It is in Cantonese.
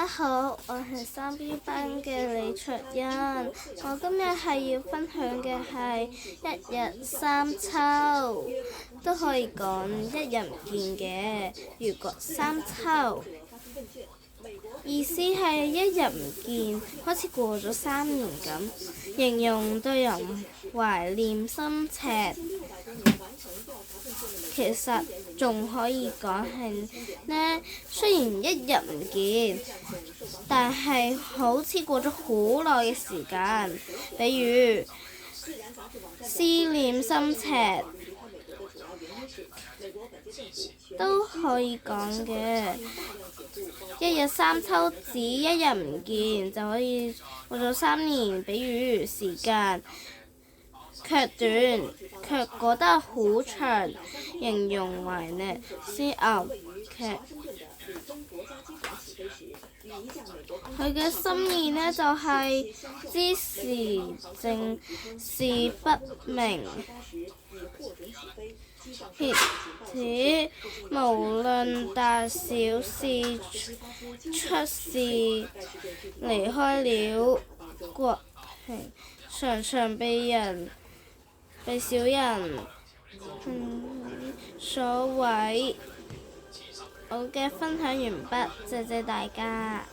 家好，我係3B 班嘅李卓欣。我今日係要分享嘅係一日三秋，都可以講一日唔見嘅。如果三秋，意思係一日唔見，好似過咗3年咁，形容對人懷念心切。其實仲可以講係呢，雖然一日唔見，但係好似過咗好耐嘅時間。比如思念心切都可以講嘅。一日三秋指一日唔見，就可以過咗3年。比如時間卻短，卻過得好長，形容懷念。先牛劇，佢嘅心意呢，就係知時政事不明，挾持無論大小事出事，離開了國庭，常常被小人所毀。我嘅分享完畢，謝謝大家。